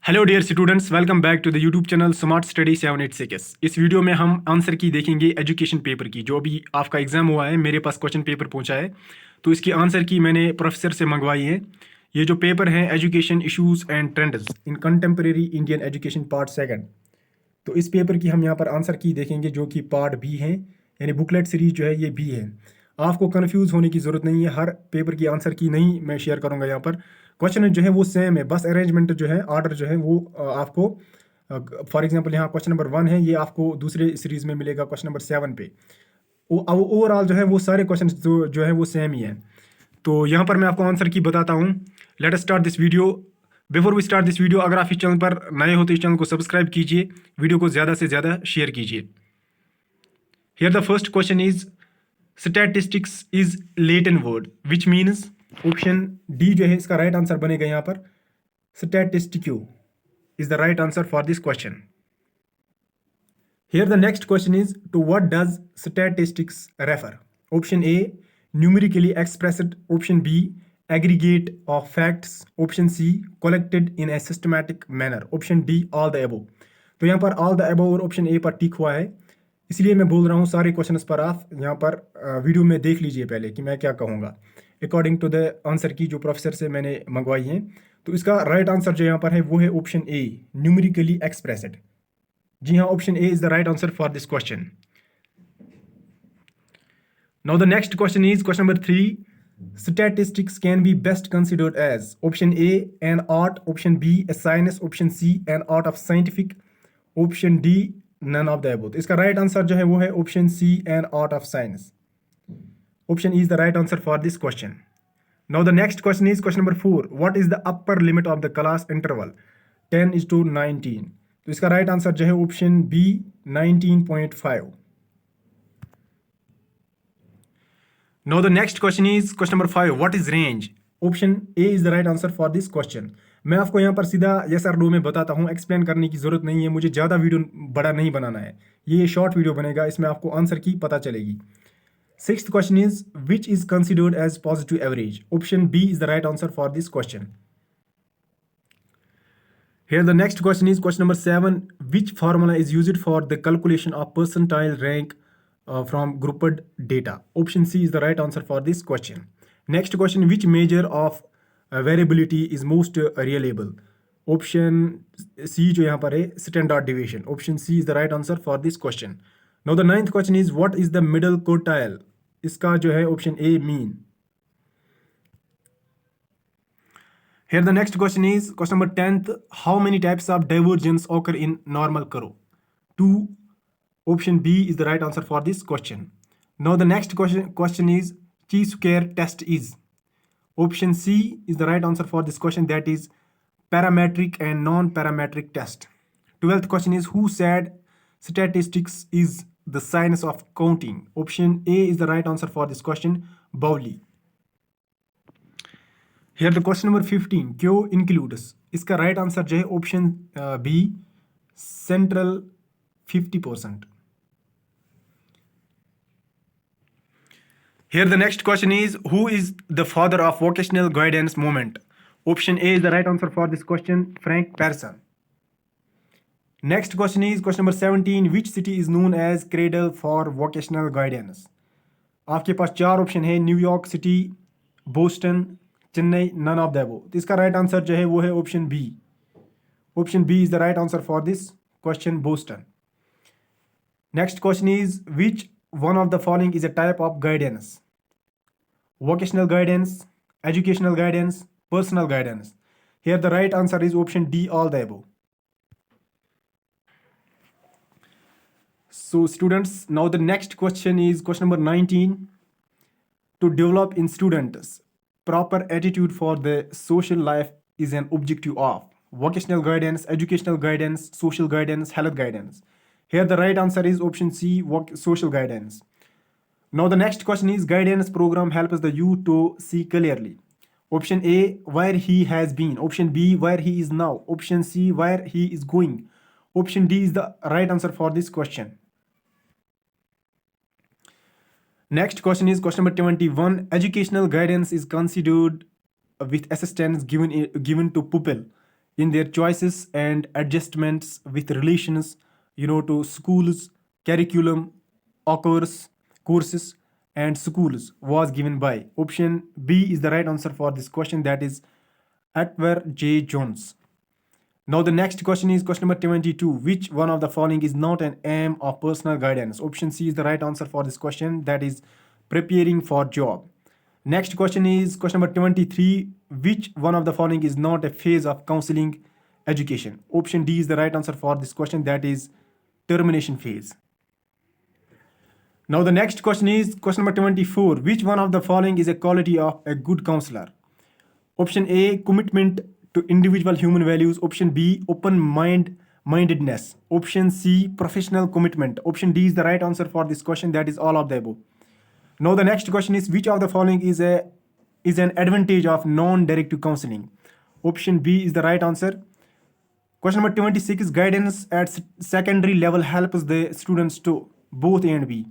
Hello dear students, welcome back to the YouTube channel smart study 786। इस video में हम answer की देखेंगे एजुकेशन पेपर की। जो भी आपका एग्जाम हुआ है, मेरे पास क्वेश्चन पेपर पहुंचा है, तो इसकी आंसर की मैंने प्रोफेसर से मंगवाई है। ये जो पेपर है, education issues and trends in contemporary Indian education part second. तो इस पेपर की हम यहाँ पर आंसर की देखेंगे, जो कि पार्ट बी है, यानी बुकलेट सीरीज जो है ये बी है। आपको कंफ्यूज होने की ज़रूरत नहीं है, हर पेपर की आंसर की नहीं मैं शेयर करूँगा यहाँ पर। क्वेश्चन जो है वो सेम है, बस अरेंजमेंट जो है, ऑर्डर जो है वो आपको, फॉर एग्जांपल यहाँ क्वेश्चन नंबर 1 है, ये आपको दूसरे सीरीज में मिलेगा क्वेश्चन नंबर 7 पे। ओवरऑल जो है वो सारे क्वेश्चन जो है वो सेम ही है। तो यहाँ पर मैं आपको आंसर की बताता हूँ। Let us start this video. Before we start this video, अगर आप इस चैनल पर नए हो तो इस चैनल को सब्सक्राइब कीजिए, वीडियो को ज़्यादा से ज़्यादा शेयर कीजिए। Here the first question is statistics is Latin word which means, option D जो है इसका राइट आंसर बनेगा यहाँ पर, statistique is the right answer for this question. Here the next question is, to what does statistics refer? Option A, numerically expressed. Option B, aggregate of facts. Option C, collected in a systematic manner. Option D, all the above. तो यहाँ पर all the above और option A पर टिक हुआ है, इसलिए मैं बोल रहा हूँ सारे क्वेश्चंस पर आप यहाँ पर वीडियो में देख लीजिए पहले कि मैं क्या कहूँगा अकॉर्डिंग टू द आंसर की जो प्रोफेसर से मैंने मंगवाई है। तो इसका राइट आंसर जो यहाँ पर है वो है ऑप्शन ए, न्यूमेरिकली एक्सप्रेस्ड। जी हाँ, option A is the right answer for this question. Now the next question is question number 3, statistics can be best considered as, option A, an art. Option B, a science. Option C, an art of scientific. Option D, none of the above. तो इसका right answer जो है वो है option C, an art of science. Option is the right answer for this question. Now the next question is question number 4, what is the upper limit of the class interval 10:19। तो इसका right answer जो है option B, 19.5। Now the next question is question number 5, what is range. Option A is the right answer for this question. मैं आपको यहाँ पर सीधा yes और नो में बताता हूँ, एक्सप्लेन करने की जरूरत नहीं है, मुझे ज़्यादा वीडियो बड़ा नहीं बनाना है, ये शॉर्ट वीडियो बनेगा, इसमें आपको आंसर की पता चलेगी। Sixth question is which is considered as positive average. Option B is the right answer for this question. Here the next question is question number 7, which formula is used for the calculation of percentile rank from grouped data. Option C is the right answer for this question. Next question, which measure of variability is most reliable. Option C जो यहाँ पर है standard deviation. Option C is the right answer for this question. Now the ninth question is, what is the middle quartile. इसका जो है option A, mean. Here the next question is question number 10th, how many types of divergence occur in normal curve. 2. Option B is the right answer for this question. Now the next question is chi-square test is. Option C is the right answer for this question, that is parametric and non-parametric test. 12th question is, who said statistics is the science of counting. Option A is the right answer for this question, Bowley. Here the question number 15, क्यों includes, इसका right answer जो है option B, central 50%. Here the next question is, who is the father of vocational guidance movement. Option A is the right answer for this question, Frank Pearson. Next question is question number 17, which city is known as cradle for vocational guidance. आपके पास चार option है, New York city, Boston, Chennai, none of the above. तो इसका right answer जो है वो है option B. Option B is the right answer for this question, Boston. Next question is, which one of the following is a type of guidance. Vocational guidance, educational guidance, personal guidance. Here the right answer is option D, all the above. So students, now the next question is question number 19, to develop in students proper attitude for the social life is an objective of vocational guidance, educational guidance, social guidance, health guidance. Here the right answer is option C, social guidance. Now the next question is, guidance program helps the youth to see clearly. Option A, where he has been. Option B, where he is now. Option C, where he is going. Option D is the right answer for this question. Next question is question number 21, educational guidance is considered with assistance given to pupil in their choices and adjustments with relations, to schools, curriculum, occurs, courses, and schools was given by. Option B is the right answer for this question, that is Edward J. Jones. Now the next question is question number 22. Which one of the following is not an aim of personal guidance? Option C is the right answer for this question, that is preparing for job. Next question is question number 23. Which one of the following is not a phase of counseling education? Option D is the right answer for this question, that is termination phase. Now the next question is question number 24. Which one of the following is a quality of a good counselor? Option A, commitment to individual human values. Option B, mindedness. Option C, professional commitment. Option D is the right answer for this question, that is all of the above. Now the next question is which of the following is an advantage of non-directive counseling? Option B is the right answer. Question number 26 is guidance at secondary level helps the students to both A and B.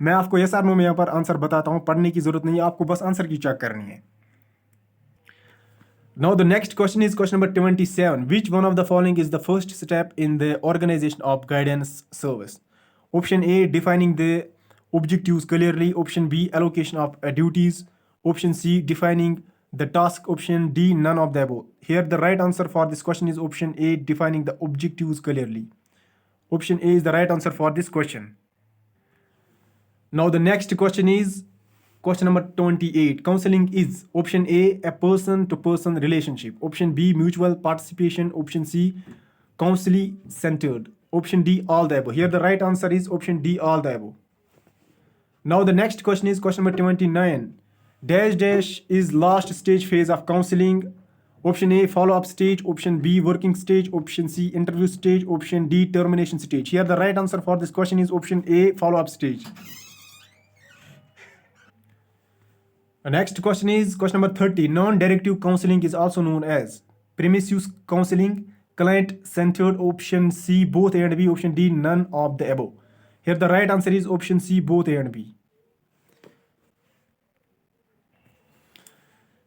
मैं आपको yes और no में यहाँ पर answer बताता हूँ, पढ़ने की जरूरत नहीं है, आपको बस आंसर की चेक करनी है. Now the next question is question number 27. Which one of the following is the first step in the organization of guidance service? Option A, defining the objectives clearly. Option B, allocation of duties. Option C, defining the task. Option D, none of the above. Here the right answer for this question is option A, defining the objectives clearly. Option A is the right answer for this question. Now the next question is question number 28. Counseling is option A, a person-to-person relationship. Option B, mutual participation. Option C, counseling centered. Option D, all the above. Here the right answer is option D, all the above. Now the next question is question number 29. Dash is last stage phase of counseling. Option A, follow-up stage. Option B, working stage. Option C, interview stage. Option D, termination stage. Here the right answer for this question is option A, follow-up stage. The next question is question number 30. Non-directive counseling is also known as premises counseling, client-centered. Option C, both A and B. Option D, none of the above. Here the right answer is option C, both A and B.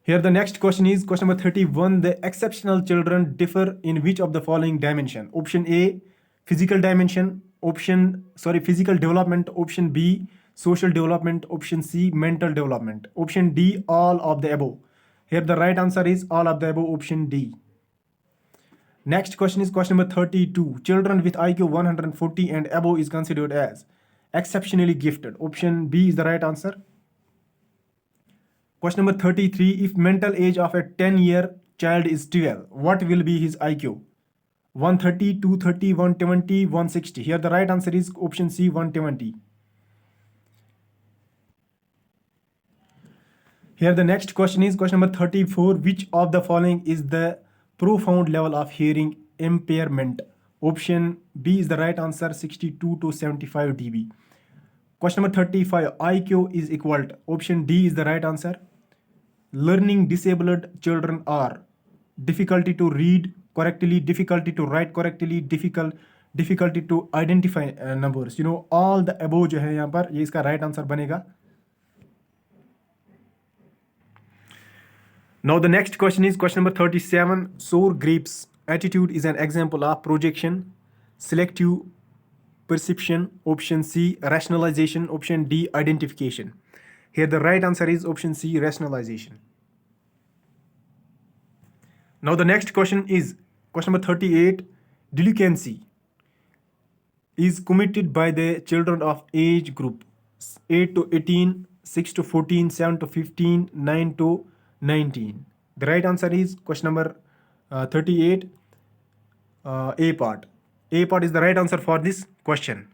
Here the next question is question number 31. The exceptional children differ in which of the following dimension? Option A, physical dimension. Physical development. Option B, social development. Option C, mental development. Option D, all of the above. Here the right answer is all of the above, option D. Next question is question number 32. Children with IQ 140 and above is considered as exceptionally gifted. Option B is the right answer. Question number 33. If mental age of a 10-year child is 12, what will be his IQ? 130, 230, 120, 160. Here the right answer is option C, 120. Here the next question is question number 34. Which of the following is the profound level of hearing impairment? Option B is the right answer, 62 to 75 dB. Question number 35. IQ is equal to. Option D is the right answer. Learning disabled children are difficulty to read correctly, difficulty to write correctly, difficulty to identify numbers. All the above जो है यहाँ पर, ये इसका right answer बनेगा. Now the next question is question number 37. Sour grapes attitude is an example of projection, selective perception. Option C, rationalization. Option D, identification. Here the right answer is option C, rationalization. Now the next question is question number 38. Delinquency is committed by the children of age group 8 to 18, 6 to 14, 7 to 15, 9 to 19. The right answer is question number 38, A part. A part is the right answer for this question.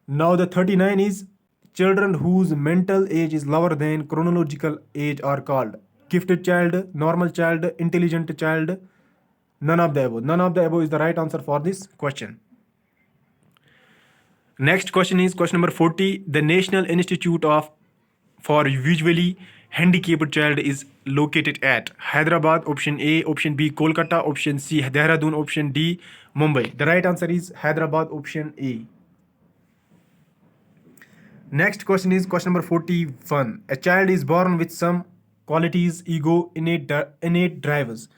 Now the 39 is children whose mental age is lower than chronological age are called gifted child, normal child, intelligent child, none of the above. None of the above is the right answer for this question. Next question is question number 40. The National Institute for Visually Handicapped Child is located at Hyderabad. Option A. Option B, Kolkata. Option C, Dehradun. Option D, Mumbai. The right answer is Hyderabad, option A. Next question is question number 41. A child is born with some qualities, ego, innate drivers,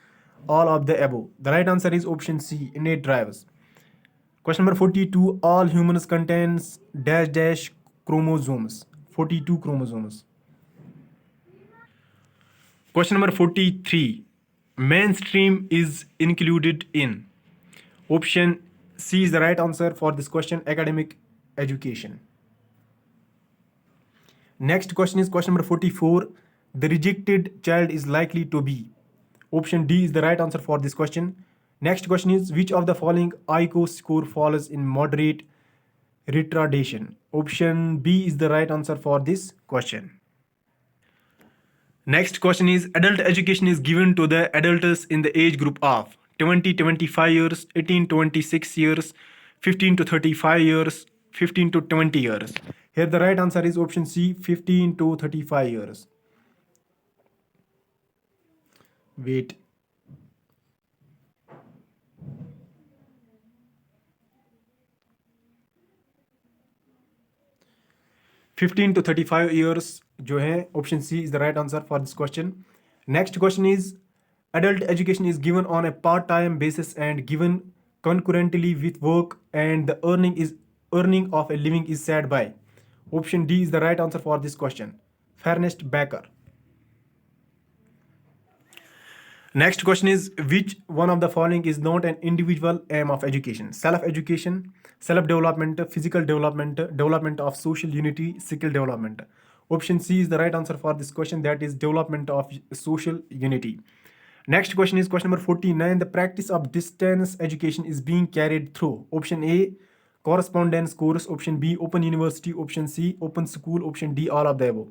all of the above. The right answer is option C, innate drivers. Question number 42, all humans contains dash dash chromosomes, 42 chromosomes. Question number 43, mainstream is included in. Option C is the right answer for this question, academic education. Next question is question number 44, the rejected child is likely to be. Option D is the right answer for this question. Next question is, which of the following IQ score falls in moderate retardation? Option B is the right answer for this question. Next question is, adult education is given to the adults in the age group of 20 to 25 years, 18 to 26 years, 15 to 35 years, 15 to 20 years. Here the right answer is option C, 15 to 35 years. Wait. (15 to 35 years जो है option C is the right answer for this question. Next question is, adult education is given on a part-time basis and given concurrently with work, and the earning of a living is set by. Option D is the right answer for this question, Ernest Becker. Next question is, which one of the following is not an individual aim of education? Self-education, self-development, physical development, development of social unity, skill development. Option C is the right answer for this question, that is development of social unity. Next question is question number 49. The practice of distance education is being carried through. Option A, correspondence course. Option B, open university. Option C, open school. Option D, all of the above.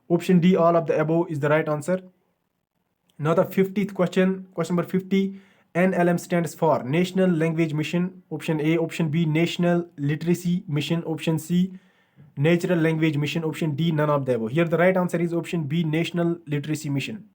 Option D, all of the above is the right answer. Now the 50th question, question number 50. NLM stands for National Language Mission. Option A. Option B, National Literacy Mission. Option C, Natural Language Mission. Option D, none of the above. Here the right answer is option B, National Literacy Mission.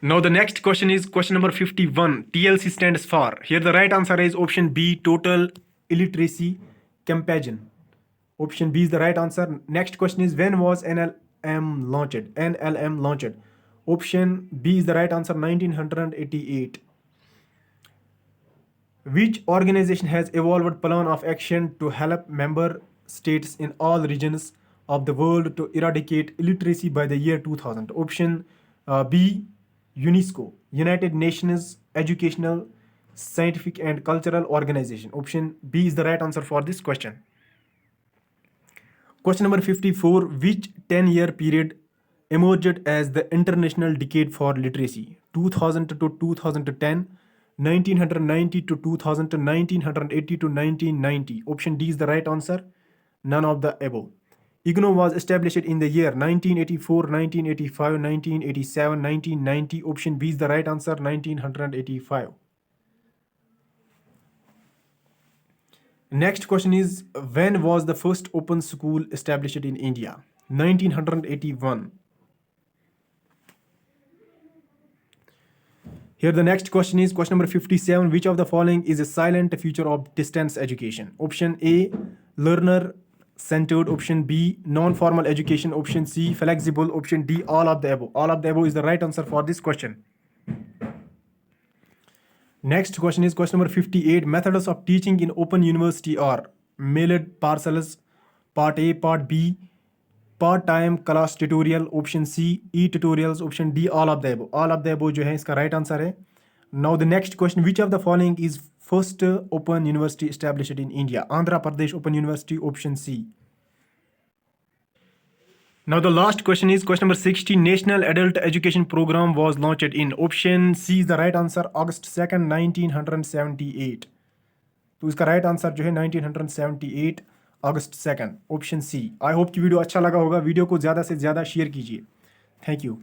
Now the next question is question number 51. TLC stands for. Here the right answer is option B, Total Illiteracy Campaign. Option B is the right answer. Next question is, when was NLM launched? NLM launched. Option B is the right answer, 1988. Which organization has evolved plan of action to help member states in all regions of the world to eradicate illiteracy by the year 2000? Option B, UNESCO, United Nations Educational, Scientific and Cultural Organization. Option B is the right answer for this question. Question number 54. Which 10-year period emerged as the International Decade for Literacy? 2000 to 2010, 1990 to 2000, 1980 to 1990. Option D is the right answer, none of the above. IGNO was established in the year 1984, 1985, 1987, 1990. Option B is the right answer, 1985. Next question is, when was the first open school established in India? 1981. Here the next question is question number 57. Which of the following is a silent feature of distance education? Option A, learner centered. Option B, non-formal education. Option C, flexible. Option D, all of the above. All of the above is the right answer for this question. Next question is question number 58. Methods of teaching in Open University are mailed parcels, part A, part B, part-time class tutorial. Option C, e-tutorials. Option D, all of the above. All of the above जो है इसका right answer है. Now the next question, which of the following is first open university established in India? Andhra Pradesh Open University. Option C. Now the last question is question number 60. National Adult Education Program was launched in. Option C is the right answer, August 2nd, 1978. तो इसका right answer जो है 1978 अगस्त 2nd, option C. I hope कि video अच्छा लगा होगा. Video को ज़्यादा से ज़्यादा शेयर कीजिए. Thank you.